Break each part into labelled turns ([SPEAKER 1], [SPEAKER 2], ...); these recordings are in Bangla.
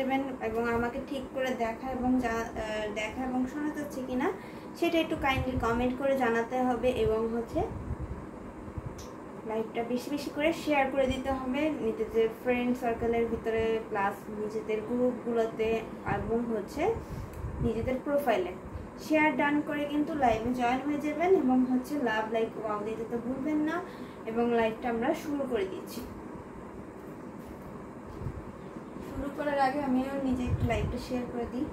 [SPEAKER 1] দেবেন এবং আমাকে ঠিক করে দেখা এবং শোনা যাচ্ছে কিনা সেটা একটু কাইন্ডলি কমেন্ট করে জানাতে হবে এবং হচ্ছে লাইভটা বেশি বেশি করে শেয়ার করে দিতে হবে নিজেদের ফ্রেন্ড সার্কেলের ভিতরে প্লাস নিজেদের গ্রুপগুলোতে এবং হচ্ছে নিজেদের প্রোফাইলে শেয়ার ডান করে কিন্তু লাইভে জয়েন হয়ে যাবেন এবং হচ্ছে লাভ লাইক ওয়াও দিতে তো ভুলবেন না এবং লাইভটা আমরা শুরু করে দিচ্ছি। শুরু করার আগে আমিও নিজে একটু লাইভটা শেয়ার করে দিই।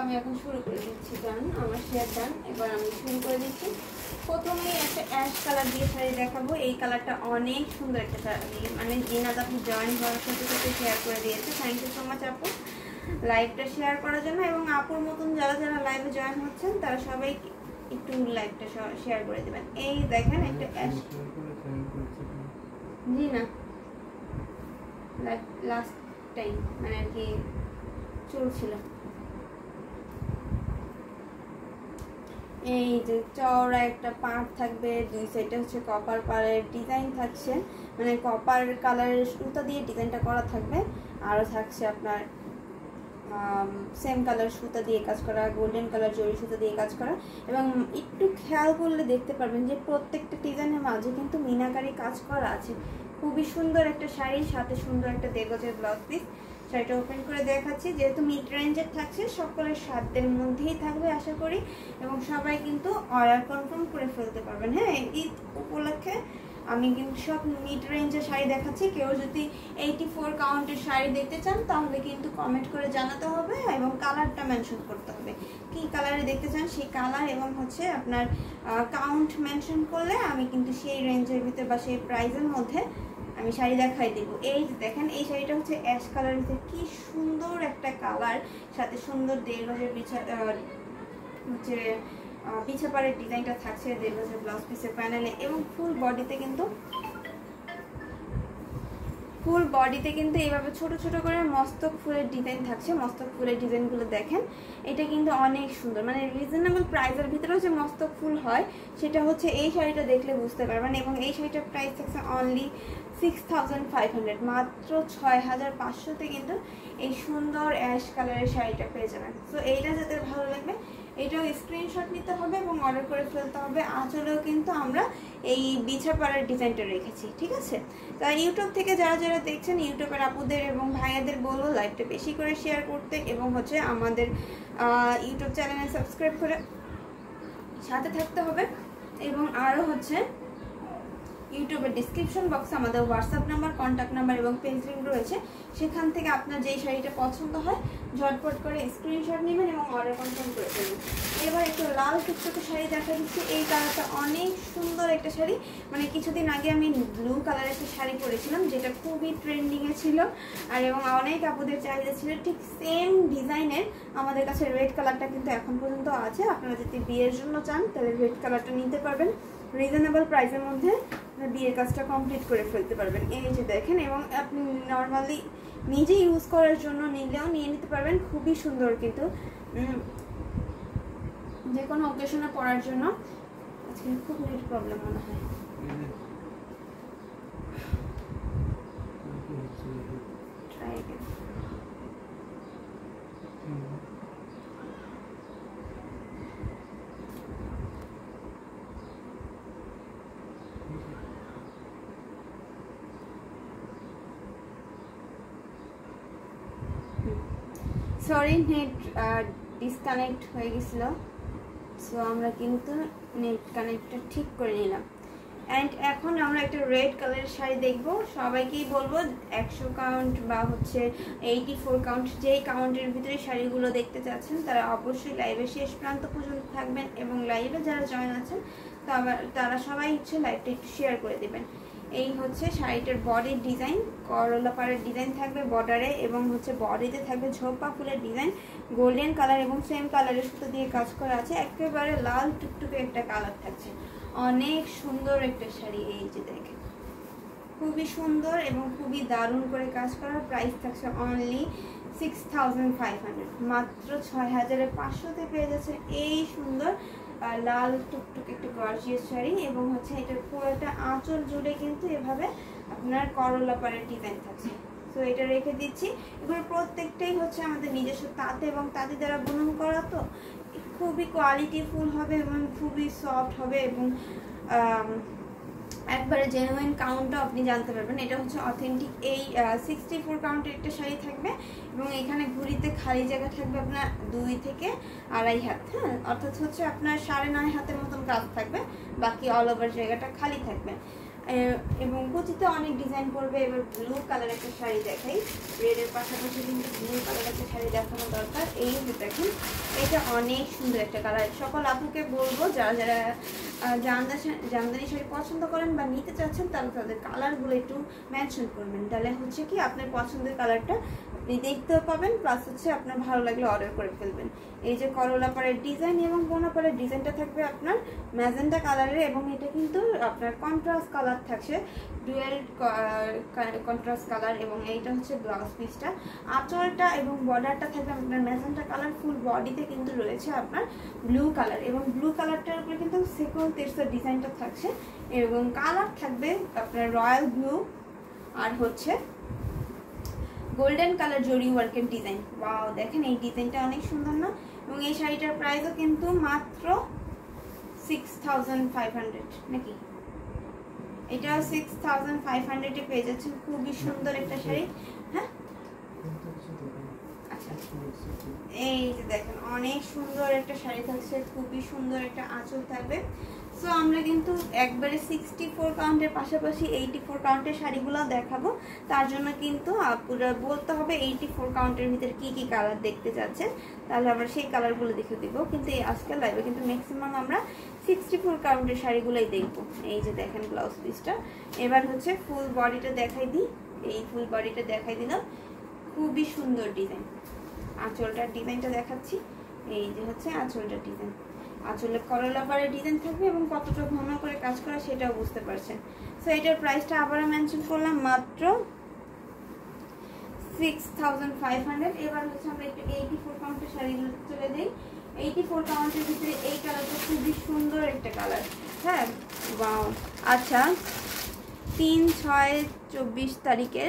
[SPEAKER 1] আমি এখন শুরু করে দিচ্ছি। ডান, আমার শেয়ার ডান। এবার আমি শুরু করে দিচ্ছি। প্রথমেই একটা অ্যাশ কালার দিয়ে শাড়ি দেখাবো। এই কালারটা অনেক সুন্দর একটা শাড়ি, মানে জিনাত আপনি জয়েন হওয়ার সাথে সাথে শেয়ার করে দিয়েছে। থ্যাংক ইউ সো মাচ আপু লাইভটা শেয়ার করার জন্য। এবং আপুর মতন যারা যারা লাইভে জয়েন হচ্ছেন তারা সবাই একটু লাইভটা শেয়ার করে দেবেন। এই দেখেন একটা অ্যাশ, জি না লাস্ট টাইম মানে আর কি চলছিল। এই যে চওড়া একটা পাড় থাকবে, দুই সাইডে হচ্ছে কপার পাড়ের ডিজাইন থাকছে, মানে কপার কালারের সুতা দিয়ে ডিজাইনটা করা থাকবে। আরও থাকছে আপনার সেম কালার সুতা দিয়ে কাজ করা, গোল্ডেন কালার জরি সুতা দিয়ে কাজ করা। এবং একটু খেয়াল করলে দেখতে পারবেন যে প্রত্যেকটা ডিজাইনের মাঝে কিন্তু মিনাকারি কাজ করা আছে। খুবই সুন্দর একটা শাড়ির সাথে সুন্দর একটা দেগজের ব্লাউজ পিস। শাড়িটা ওপেন করে দেখাচ্ছি। যেহেতু মিড রেঞ্জের থাকছে, সকলের সাধ্যের মধ্যেই থাকবে আশা করি, এবং সবাই কিন্তু অর্ডার কনফার্ম করে ফেলতে পারবেন। হ্যাঁ, ঈদ উপলক্ষে আমি কিন্তু সব মিড রেঞ্জের শাড়ি দেখাচ্ছি। কেউ যদি 84 কাউন্টের শাড়ি দেখতে চান তাহলে কিন্তু কমেন্ট করে জানাতে হবে এবং কালারটা মেনশন করতে হবে, কি কালারে দেখতে চান সেই কালার এবং হচ্ছে আপনার কাউন্ট মেনশন করলে আমি কিন্তু সেই রেঞ্জের ভিতরে বা সেই প্রাইসের মধ্যে আমি শাড়ি দেখাই দেবো। এই দেখেন, এই শাড়িটা হচ্ছে অ্যাশ কালারের ভিতরে, কি সুন্দর একটা কালার, সাথে সুন্দর দেড় গজের হচ্ছে পিছাপাড়ের ডিজাইনটা থাকছে দেড় গজের ব্লাউজ পিসের প্যানেলে। এবং ফুল বডিতে কিন্তু এইভাবে ছোট ছোট করে মস্তক ফুলের ডিজাইন থাকছে। মস্তক ফুলের ডিজাইনগুলো দেখেন, এটা কিন্তু অনেক সুন্দর, মানে রিজনেবল প্রাইসের ভিতরেও যে মস্তক ফুল হয় সেটা হচ্ছে এই শাড়িটা দেখলে বুঝতে পারবেন। এবং এই শাড়িটার প্রাইস থাকছে অনলি 6500, মাত্র 6500-তে কিন্তু এই সুন্দর অ্যাশ কালারের শাড়িটা পেয়ে যাবেন। সো এইটা যাদের ভালো লাগবে এটাও স্ক্রিনশট নিতে হবে এবং অর্ডার করে ফেলতে হবে। আঁচলেও কিন্তু আমরা এই বিছাপাড়ার ডিজাইনটা রেখেছি, ঠিক আছে? তো ইউটিউব থেকে যারা যারা দেখছেন, ইউটিউবের আপুদের এবং ভাইয়াদের বলবো লাইভটা বেশি করে শেয়ার করতে এবং হচ্ছে আমাদের ইউটিউব চ্যানেলে সাবস্ক্রাইব করে সাথে থাকতে হবে। এবং আরও হচ্ছে ইউটিউবের ডিসক্রিপশন বক্সে আমাদের হোয়াটসঅ্যাপ নাম্বার, কন্ট্যাক্ট নাম্বার এবং পেজ লিঙ্ক রয়েছে। সেখান থেকে আপনার যেই শাড়িটা পছন্দ হয় ঝটপট করে স্ক্রিনশট নেবেন এবং অর্ডার কনফার্ম করে দেবেন। এবার একটু লাল টুকটুকে শাড়ি দেখা দিচ্ছি। এই কালারটা অনেক সুন্দর একটা শাড়ি, মানে কিছুদিন আগে আমি ব্লু কালারের একটা শাড়ি পরেছিলাম যেটা খুবই ট্রেন্ডিংয়ে ছিল আর এবং অনেক আপুদের চাহিদা ছিল। ঠিক সেম ডিজাইনের আমাদের কাছে রেড কালারটা কিন্তু এখন পর্যন্ত আছে। আপনারা যদি বিয়ের জন্য চান তাহলে রেড কালারটা নিতে পারবেন। রিজনেবল প্রাইসের মধ্যে বিয়ের কাজটা কমপ্লিট করে ফেলতে পারবেন। এই যে দেখেন, এবং আপনি নর্মালি নিজে ইউজ করার জন্য নিলেও নিয়ে নিতে পারবেন। খুবই সুন্দর, কিন্তু যে কোনো অকেশনে পরার জন্য। আজকে খুব নেট প্রবলেম মনে হয়। Try again. Sorry, net disconnect হয়ে গেছিলো। সো আমরা কিন্তু নেট কানেক্টটা ঠিক করে নিলাম। অ্যান্ড এখন আমরা একটা রেড কালারের শাড়ি দেখবো। সবাইকেই বলবো 100 কাউন্ট বা হচ্ছে 84 কাউন্ট, যেই কাউন্টের ভিতরে শাড়িগুলো দেখতে চাচ্ছেন তারা অবশ্যই লাইভে শেষ প্রান্ত পর্যন্ত থাকবেন এবং লাইভে যারা জয়েন আছেন তারা সবাই হচ্ছে লাইভটা একটু শেয়ার করে দেবেন। এই হচ্ছে শাড়িটার বডির ডিজাইন, করলা পাড়ের ডিজাইন থাকবে বর্ডারে এবং হচ্ছে বডিতে থাকবে ঝোপা ফুলের ডিজাইন, গোল্ডেন কালার এবং সেম কালারের সুতো দিয়ে কাজ করা আছে। একেবারে লাল টুকটুকে একটা কালার থাকছে, অনেক সুন্দর একটা শাড়ি। এই যে দেখেন খুবই সুন্দর এবং খুবই দারুণ করে কাজ করা। প্রাইস থাকছে অনলি 6500, মাত্র 6500-তে পেয়ে যাচ্ছেন এই সুন্দর লাল টুকটুক একটু গর্জিয়াস শাড়ি। এবং হচ্ছে এটার পুরোটা আঁচল জুড়ে কিন্তু এভাবে আপনার করলা পাড়ের ডিজাইন থাকছে। তো এটা রেখে দিচ্ছি। এগুলো প্রত্যেকটাই হচ্ছে আমাদের নিজস্ব তাঁত এবং তাঁতি দ্বারা বুনন করা, তো খুবই কোয়ালিটিফুল হবে এবং খুবই সফট হবে এবং একবারে জেনুইন কাউন্টটা আপনি জানতে পারবেন। এটা হচ্ছে অথেন্টিক এই 64 কাউন্টের একটা শাড়ি থাকবে এবং এখানে ঘুড়িতে খালি জায়গা থাকবে আপনার 2 থেকে 2.5 হাত, হ্যাঁ, অর্থাৎ হচ্ছে আপনার 9.5 হাতের মতন কাজ থাকবে, বাকি অল ওভার জায়গাটা খালি থাকবে। এবং কুচিতে অনেক ডিজাইন করবে। এবার ব্লু কালার একটা শাড়ি দেখাই, রেডের পাশাপাশি কিন্তু ব্লু কালার একটা শাড়ি দেখানো দরকার। এই যে দেখেন এটা অনেক সুন্দর একটা কালার। সকল আপুকে বলবো যারা যারা জামদানি শাড়ি পছন্দ করেন বা নিতে চাচ্ছেন তাহলে তাদের কালারগুলো একটু মেনশন করবেন, তাহলে হচ্ছে কি আপনার পছন্দের কালারটা আপনি দেখতেও পাবেন, প্লাস হচ্ছে আপনার ভালো লাগলে অর্ডার করে ফেলবেন। এই যে করলা পাড়ের ডিজাইন এবং বোনা পাড়ের ডিজাইনটা থাকবে আপনার ম্যাজেন্টা কালারের এবং এটা কিন্তু আপনার কন্ট্রাস্ট কালার থাকছে, ডুয়েল কন্ট্রাস্ট কালার। এবং এইটা হচ্ছে ব্লাউজ পিসটা, আঁচলটা এবং বর্ডারটা থাকবে আপনার ম্যাজেন্টা কালার। ফুল বডিতে কিন্তু রয়েছে আপনার ব্লু কালার এবং ব্লু কালারটার উপরে কিন্তু সেকোয়েন্স ডিজাইনটা থাকছে এবং কালার থাকবে আপনার রয়্যাল ব্লু আর হচ্ছে গোল্ডেন কালার জরি ওয়ার্কের ডিজাইন। ওয়াও, দেখেন এই ডিজাইনটা অনেক সুন্দর না? এবং এই শাড়িটার প্রাইসও কিন্তু মাত্র 6500 নাকি, এটা 6500-এ পেয়ে যাচ্ছেন। খুবই সুন্দর একটা শাড়ি। হ্যাঁ, আচ্ছা, এই যে দেখেন অনেক সুন্দর একটা শাড়ি থাকছে, খুবই সুন্দর একটা আঁচল থাকবে। সো আমরা কিন্তু একবারে 64 কাউন্টের পাশাপাশি 84 কাউন্টের শাড়িগুলো দেখাবো। তার জন্য কিন্তু আপুরা বলতে হবে 84 কাউন্টের ভিতরে কি কি কালার দেখতে চাচ্ছেন, তাহলে আমরা সেই কালারগুলো দেখে দিব। কিন্তু এই আজকের লাইভে কিন্তু ম্যাক্সিমাম আমরা 64 কাউন্টের শাড়িগুলোই দেখবো। এই যে দেখেন ব্লাউজ পিসটা। এবার হচ্ছে ফুল বডিটা দেখাই দিই। এই ফুল বডিটা দেখাই দিলাম, খুবই সুন্দর ডিজাইন। আঁচলটার ডিজাইনটা দেখাচ্ছি। এই যে হচ্ছে আঁচলটার ডিজাইন, আঁচলে করলা পাড়ের ডিজাইন থাকবে এবং কতটা ঘন করে কাজ করা সেটাও বুঝতে পারছেন। সো এটার প্রাইসটা আবারও মেনশন করলাম, মাত্র 6500। এবার হচ্ছে আমরা একটু 84 কাউন্টের শাড়িগুলো চলে যাই। 84 কাউন্টের ভিতরে এই কালারটা খুবই সুন্দর একটা কালার। হ্যাঁ, ওয়াও। আচ্ছা, 3/6/24 তারিখে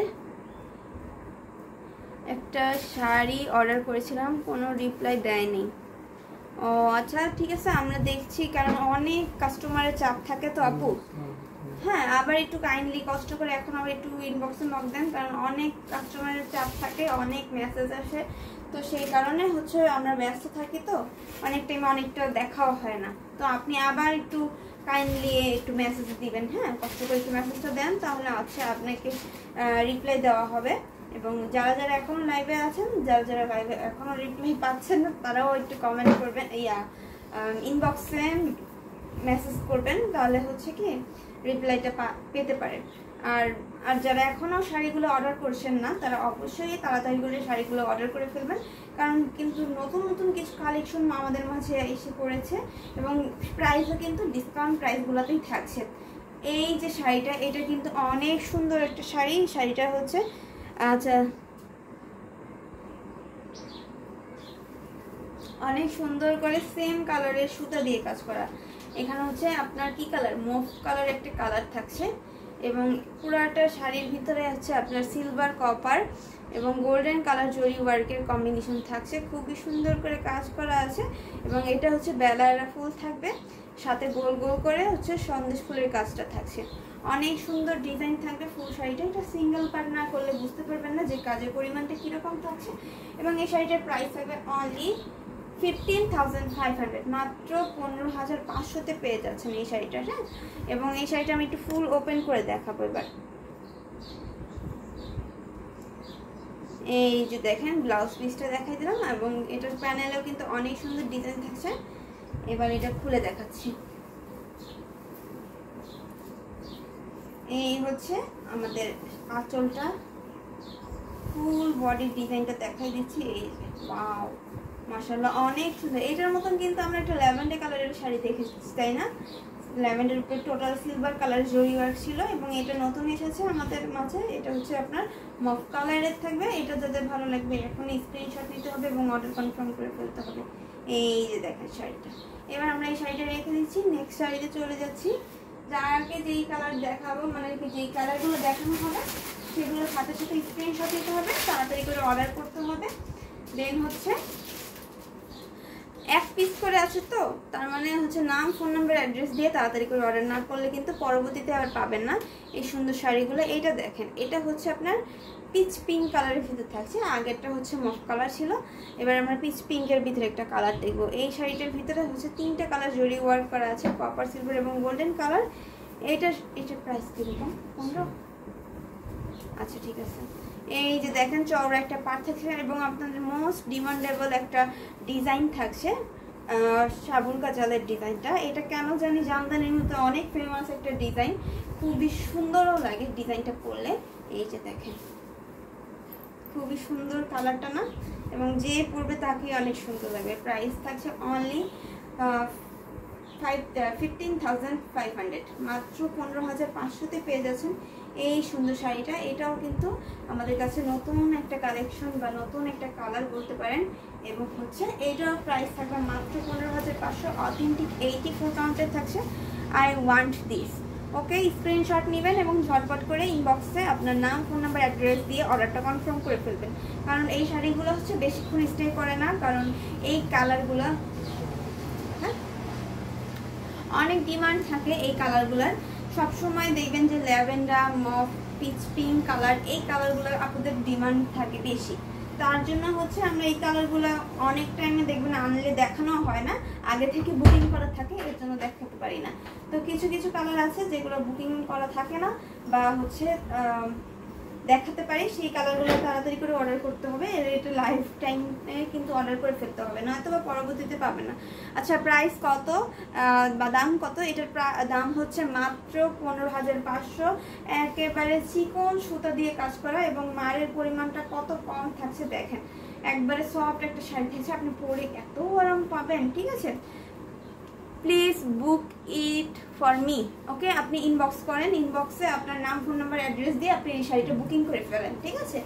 [SPEAKER 1] একটা শাড়ি অর্ডার করেছিলাম, কোনো রিপ্লাই দেয়নি। ও আচ্ছা, ঠিক আছে, আমরা দেখছি, কারণ অনেক কাস্টমারের চাপ থাকে তো আপু। হ্যাঁ, আবার একটু কাইন্ডলি কষ্ট করে এখন আবার একটু ইনবক্সে নক দেন, কারণ অনেক কাস্টমারের চাপ থাকে, অনেক মেসেজ আসে, তো সেই কারণে হচ্ছে আমরা ব্যস্ত থাকি, তো অনেক টাইম অনেকটা দেখাও হয় না। তো আপনি আবার একটু কাইন্ডলি একটু মেসেজ দিবেন, হ্যাঁ, কষ্ট করে একটু মেসেজটা দেন, তাহলে হচ্ছে আপনাকে রিপ্লাই দেওয়া হবে। এবং যারা যারা এখনো লাইভে আছেন, যারা যারা লাইভে এখনো রিপ্লাই পাচ্ছেন না, তারাও একটু কমেন্ট করবেন, ইনবক্সে মেসেজ করবেন, তাহলে হচ্ছে কি রিপ্লাইটা পেতে পারেন। আর আর যারা এখনো শাড়িগুলো অর্ডার করছেন না, তারা অবশ্যই তাড়াতাড়ি করে শাড়িগুলো অর্ডার করে ফেলবেন, কারণ কিন্তু নতুন নতুন কিছু কালেকশন আমাদের মাঝে এসে পড়েছে এবং প্রাইসও কিন্তু ডিসকাউন্ট প্রাইসগুলোতেই থাকছে। এই যে শাড়িটা, এটা কিন্তু অনেক সুন্দর একটা শাড়ি। শাড়িটা হচ্ছে আচ্ছা অনেক সুন্দর করে সেম কালারের সুতা দিয়ে কাজ করা। এখানে হচ্ছে আপনার কি কালার, মুভ কালার একটা কালার থাকছে এবং পুরাটা শাড়ির ভিতরে হচ্ছে আপনার সিলভার, কপার এবং গোল্ডেন কালার জরি ওয়ার্কের কম্বিনেশন থাকছে, খুবই সুন্দর করে কাজ করা আছে। এবং এটা হচ্ছে বেলায়রা ফুল থাকবে, সাথে গোল গোল করে হচ্ছে সন্দেশ ফুলের কাজটা থাকছে। অনেক সুন্দর ডিজাইন থাকবে ফুল শাড়িটা। এটা সিঙ্গেল পার্ট না করলে বুঝতে পারবেন না যে কাজের পরিমাণটা কীরকম থাকছে। এবং এই শাড়িটার প্রাইস থাকবে অনলি 15,500, মাত্র 15,500-তে পেয়ে যাচ্ছেন এই শাড়িটা। হ্যাঁ, এবং এই শাড়িটা আমি একটু ফুল ওপেন করে দেখাবো এবার। এই যে দেখেন ব্লাউজ পিসটা দেখাই দিলাম এবং এটার প্যানেলেও কিন্তু অনেক সুন্দর ডিজাইন থাকছে। এবার এটা খুলে দেখাচ্ছি। এই হচ্ছে আমাদের আঁচলটা, ফুল বডি ডিজাইনটা দেখাই দিচ্ছি। এই যে ওয়াও, মাশাআল্লাহ অনেক সুন্দর। এটার মতন কিন্তু আমরা একটা ল্যাভেন্ডার কালারের শাড়ি দেখেছি, তাই না? ল্যাভেন্ডার উপরে টোটাল সিলভার কালার জরি ওয়ার্ক ছিল এবং এটা নতুন এসেছে আমাদের মাঝে। এটা হচ্ছে আপনার মফ কালারের থাকবে। এটা যাদের ভালো লাগবে এখন স্ক্রিনশট নিতে হবে এবং অর্ডার কনফার্ম করে ফেলতে হবে। এই যে দেখেন শাড়িটা। এবার আমরা এই শাড়িটা রেখে দিচ্ছি, নেক্সট শাড়িতে চলে যাচ্ছি। যাকে যেই কালার দেখাবো, মানে যেই কালারগুলো দেখানো হবে সেগুলোর সাথে সাথে স্ক্রিনশট নিতে হবে, তাড়াতাড়ি করে অর্ডার করতে হবে। দেন হচ্ছে এক পিস করে আছে, তো তার মানে হচ্ছে নাম, ফোন নাম্বার, অ্যাড্রেস দিয়ে তাড়াতাড়ি করে অর্ডার না করলে কিন্তু পরবর্তীতে আর পাবেন না এই সুন্দর শাড়িগুলো। এইটা দেখেন, এটা হচ্ছে আপনার পিচ পিঙ্ক কালারের ভিতরে থাকছে, আগেরটা হচ্ছে মফ কালার ছিল। এবার আমরা পিচ পিঙ্কের ভিতরে একটা কালার দেখবো। এই শাড়িটার ভিতরে হচ্ছে 3টা কালার জরি ওয়ার্ক করা আছে, কপার, সিলভার এবং গোল্ডেন কালার। এটার প্রাইস কিরকম? 15? আচ্ছা ঠিক আছে। এই যে দেখেন চওড়া একটা পাড় থাকছে এবং আপনাদের মোস্ট ডিমান্ডেবল একটা ডিজাইন থাকছে, সাবুন কাজালের ডিজাইনটা। এটা কেন জানি জামদানির মতো অনেক ফেমাস একটা ডিজাইন, খুবই সুন্দরও লাগে ডিজাইনটা পরলে। এই যে দেখেন খুবই সুন্দর কালারটা না, এবং যে পরবে তাকে অনেক সুন্দর লাগবে। প্রাইস থাকছে অনলি 15,500, মাত্র 15,500-তে পেয়ে যাচ্ছেন এই সুন্দর শাড়িটা। এটাও কিন্তু আমাদের কাছে নতুন একটা কালেকশন বা নতুন একটা কালার বলতে পারেন। এবং হচ্ছে এইটার প্রাইস থাকবে মাত্র 15,500, অথেন্টিক 84 কাউন্টের থাকছে। I want this. Okay, screenshot নেবেন এবং ঝটপট করে ইনবক্সে আপনার নাম, ফোন নাম্বার, অ্যাড্রেস দিয়ে অর্ডারটা কনফার্ম করে ফেলবেন। কারণ এই শাড়িগুলো হচ্ছে বেশিক্ষণ স্টে করে না, কারণ এই কালারগুলো অনেক ডিমান্ড থাকে। এই কালারগুলোর সবসময় দেখবেন যে ল্যাভেন্ডার, মফ, পিচ পিঙ্ক কালার, এই কালারগুলোর আপনাদের ডিমান্ড থাকে বেশি। তার জন্য হচ্ছে আমরা এই কালারগুলো অনেক টাইমে দেখবেন আনলে দেখানো হয় না, আগে থেকে বুকিং করা থাকে, এর জন্য দেখাতে পারি না। তো কিছু কিছু কালার আছে যেগুলো বুকিং করা থাকে না বা হচ্ছে দেখাতে পারি, সেই কালারগুলো তাড়াতাড়ি করে অর্ডার করতে হবে। এটা লাইফ টাইমে কিন্তু অর্ডার করে ফেলতে হবে, নয়তো বা পরবর্তীতে পাবে না। আচ্ছা, প্রাইস কত বা দাম কত? এটার দাম হচ্ছে মাত্র 15,500। একেবারে চিকন সুতা দিয়ে কাজ করা এবং মারের পরিমাণটা কত কম থাকছে দেখেন। একবারে সফট একটা শাড়ি থাকছে, আপনি পরে এত আরাম পাবেন। ঠিক আছে, please book it for me. Okay, আপনি ইনবক্স করেন, ইনবক্সে আপনার নাম, ফোন নাম্বার, অ্যাড্রেস দিয়ে আপনি এই শাড়িটা বুকিং করে ফেলেন। ঠিক আছে,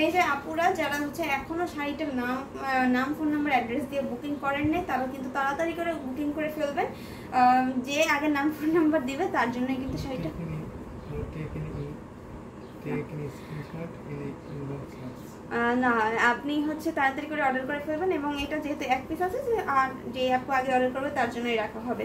[SPEAKER 1] এই যে আপুরা যারা হচ্ছে এখনও শাড়িটার নাম, ফোন নাম্বার, অ্যাড্রেস দিয়ে বুকিং করেন নাই, তারা কিন্তু তাড়াতাড়ি করে বুকিং করে ফেলবেন। যে আগে নাম, ফোন নাম্বার দিবে তার জন্যই কিন্তু শাড়িটা না, আপনি হচ্ছে তাড়াতাড়ি করে অর্ডার করে ফেলবেন। এবং এটা যেহেতু এক পিস আছে, আর যে আপু আগে অর্ডার করবে তার জন্যই রাখা হবে।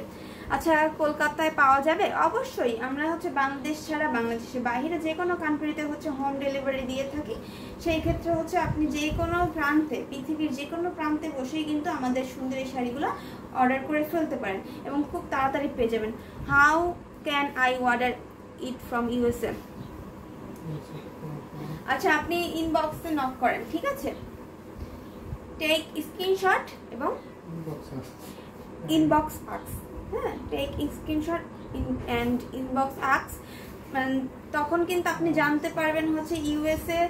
[SPEAKER 1] আচ্ছা, কলকাতায় পাওয়া যাবে? অবশ্যই। আমরা হচ্ছে বাংলাদেশ ছাড়া বাংলাদেশের বাইরে যে কোনো কান্ট্রিতে হচ্ছে হোম ডেলিভারি দিয়ে থাকি। সেই ক্ষেত্রে হচ্ছে আপনি যে কোনো প্রান্তে, পৃথিবীর যে কোনো প্রান্তে বসেই কিন্তু আমাদের সুন্দর এই শাড়িগুলো অর্ডার করে ফেলতে পারেন এবং খুব তাড়াতাড়ি পেয়ে যাবেন। How can I order it from USA? আচ্ছা, আপনি ইনবক্সে নক করেন। ঠিক আছে, টেক স্ক্রিনশট এবং ইনবক্স আক্স। হ্যাঁ, টেক স্ক্রিনশট অ্যান্ড ইনবক্স আক্স। তখন কিন্তু আপনি জানতে পারবেন হচ্ছে ইউএসএ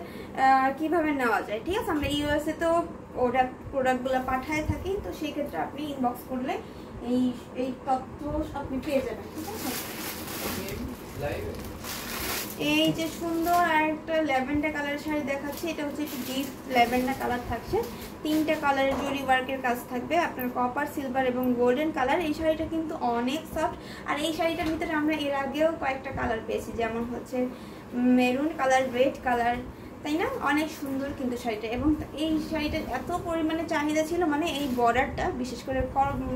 [SPEAKER 1] কিভাবে নেওয়া যায়। ঠিক আছে, আমরা ইউএসএ তো প্রোডাক্টগুলো পাঠায় থাকি, তো সেই ক্ষেত্রে আপনি ইনবক্স করলে এই তথ্য আপনি পেয়ে যাবেন। ঠিক আছে, এই যে সুন্দর আর একটা ল্যাভেন্ডার কালারের শাড়ি দেখাচ্ছি। এটা হচ্ছে একটু ডিপ ল্যাভেন্ডার কালার থাকছে, 3টা কালারের জরি ওয়ার্কের কাজ থাকবে, আপনার কপার, সিলভার এবং গোল্ডেন কালার। এই শাড়িটা কিন্তু অনেক সফট। আর এই শাড়িটার ভিতরে আমরা এর আগেও কয়েকটা কালার পেয়েছি, যেমন হচ্ছে মেরুন কালার, রেড কালার, তাই না? অনেক সুন্দর কিন্তু শাড়িটা। এবং এই শাড়িটার এত পরিমাণে চাহিদা ছিল, মানে এই বর্ডারটা, বিশেষ করে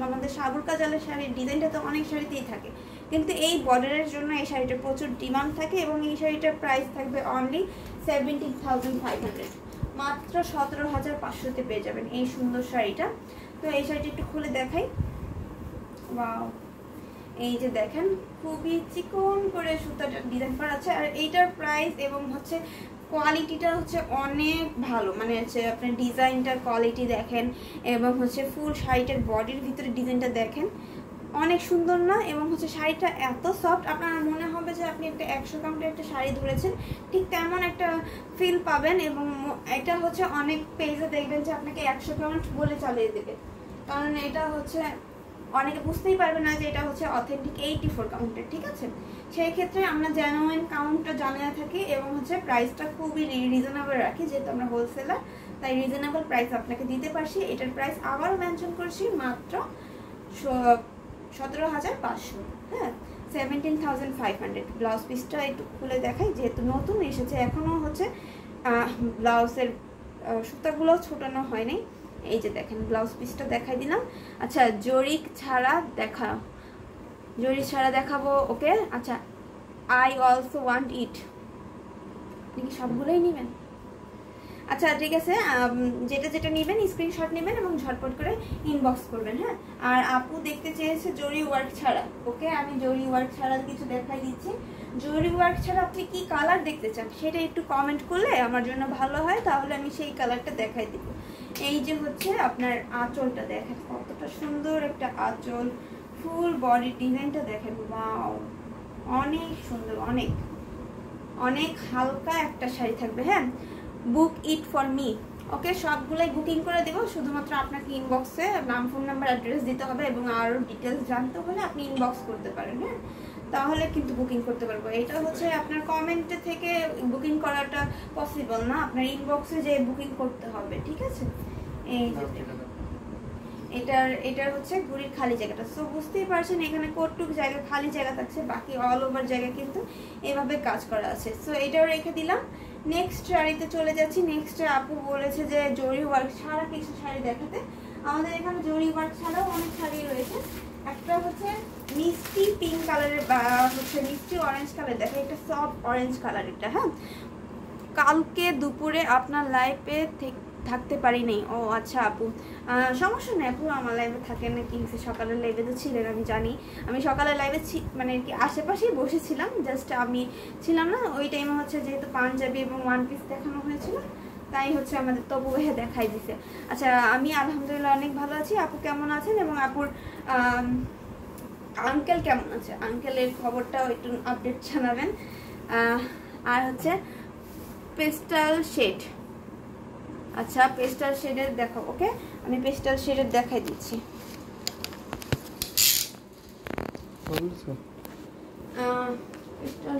[SPEAKER 1] আমাদের সাগর কাজালের শাড়ির ডিজাইনটা তো অনেক শাড়িতেই থাকে, কিন্তু এই বর্ডারের জন্য এই শাড়িটার প্রচুর ডিমান্ড থাকে। এবং এই শাড়িটার প্রাইস থাকবে অনলি 17,500, মাত্র 17,500-তে পেয়ে যাবেন এই সুন্দর শাড়িটা। তো এই শাড়িটা একটু খুলে দেখাই। ওয়াও, এই যে দেখেন খুবই চিকন করে সুতাটা ডিজাইন করা আছে। আর এইটার প্রাইস এবং হচ্ছে কোয়ালিটিটা হচ্ছে অনেক ভালো, মানে হচ্ছে আপনার ডিজাইনটার কোয়ালিটি দেখেন এবং হচ্ছে ফুল শাড়িটার বডির ভিতরে ডিজাইনটা দেখেন, অনেক সুন্দর না? এবং হচ্ছে শাড়িটা এত সফট, আপনার মনে হবে যে আপনি একটা 100 কাউন্টের একটা শাড়ি ধরেছেন, ঠিক তেমন একটা ফিল পাবেন। এবং এটা হচ্ছে অনেক পেজে দেখবেন যে আপনাকে 100 কাউন্ট বলে চালিয়ে দেবে, কারণ এটা হচ্ছে অনেকে বুঝতেই পারবে না যে এটা হচ্ছে অথেন্টিক 84 কাউন্টের, ঠিক আছে। সেই ক্ষেত্রে আমরা জেনুইন কাউন্টটা জানিয়ে থাকি এবং হচ্ছে প্রাইসটা খুবই রিজনেবল রাখি, যেহেতু আমরা হোলসেলার তাই রিজনেবল প্রাইস আপনাকে দিতে পারছি। এটার প্রাইস আবার মেনশন করছি মাত্র 17,500, হ্যাঁ 17,500। ব্লাউজ পিসটা একটু খুলে দেখাই, যেহেতু নতুন এসেছে এখনও হচ্ছে ব্লাউজের সুতাগুলো ছোটানো হয়নি। এই যে দেখেন ব্লাউজ পিসটা দেখাই দিলাম। আচ্ছা জরি ছাড়া দেখাবো, ওকে। আচ্ছা আই অলসো ওয়ান্ট ইট, আপনি কি সবগুলোই নেবেন? আচ্ছা ঠিক আছে, যেটা নেবেন স্ক্রিনশট নেবেন এবং ঝটপট করে ইনবক্স করবেন, হ্যাঁ। আর আপু দেখতে চেয়েছে জরি ওয়ার্ক ছাড়া, ওকে আমি জরি ওয়ার্ক ছাড়া কিছু দেখাই দিচ্ছি। জরি ওয়ার্ক ছাড়া আপনি কি কালার দেখতে চান সেটা একটু কমেন্ট করলে আমার জন্য ভালো হয়, তাহলে আমি সেই কালারটা দেখাই দিব। এই যে হচ্ছে আপনার আঁচলটা দেখেন, কতটা সুন্দর একটা আঁচল, ফুল বডি ডিজাইনটা দেখেন, ওয়াও অনেক সুন্দর, অনেক অনেক হালকা একটা শাড়ি থাকবে, হ্যাঁ। বুক ইট ফর মি, ওকে সবগুলাই বুকিং করে দেবো, শুধুমাত্র আপনাকে ইনবক্সে নাম ফোন নাম্বার অ্যাড্রেস দিতে হবে এবং আরও ডিটেলস জানতে হলে আপনি ইনবক্স করতে পারেন, হ্যাঁ, তাহলে কিন্তু বুকিং করতে পারবো। এটা হচ্ছে আপনার কমেন্টে থেকে বুকিং করাটা পসিবল না, আপনার ইনবক্সে যে বুকিং করতে হবে, ঠিক আছে। এই এটার হচ্ছে ঘুড়ির খালি জায়গাটা, সো বুঝতেই পারছেন এখানে কতটুকু জায়গা খালি জায়গা থাকছে, বাকি অল ওভার জায়গা কিন্তু এভাবে কাজ করা আছে। সো এটাও রেখে দিলাম। নেক্সট শাড়িতে চলে যাচ্ছি। নেক্সট আপু বলেছে যে জরি ওয়ার্ক ছাড়া কিছু শাড়ি দেখাতে। আমাদের এখানে জরি ওয়ার্ক ছাড়াও অনেক শাড়ি রয়েছে। একটা হচ্ছে মিষ্টি পিঙ্ক কালারের বা হচ্ছে মিষ্টি অরেঞ্জ কালার, দেখে একটা সফট অরেঞ্জ কালার এটা, হ্যাঁ। কালকে দুপুরে আপনার লাইভে থাকতে পারি নাই, ও আচ্ছা আপু সমস্যা নেই আপু, আমার লাইভে থাকেন নাকি, সকালের লাইভে তো ছিলেন আমি জানি, আমি সকালের লাইভে মানে কি আশেপাশেই বসেছিলাম, জাস্ট আমি ছিলাম না ওই টাইমে, হচ্ছে যেহেতু পাঞ্জাবি এবং ওয়ান পিস দেখানো হয়েছিল তাই হচ্ছে আমাদের তবু ভাইয়া দেখাই দিছে। আচ্ছা আমি আলহামদুলিল্লাহ অনেক ভালো আছি, আপু কেমন আছেন এবং আপুর আঙ্কেল কেমন আছে, আঙ্কেলের খবরটাও একটু আপডেট জানাবেন। আর হচ্ছে পেস্টাল শেড, আচ্ছা পেস্টাল শেডের দেখাও, ওকে আমি পেস্টাল শেডের দেখাই দিচ্ছি। পেস্টাল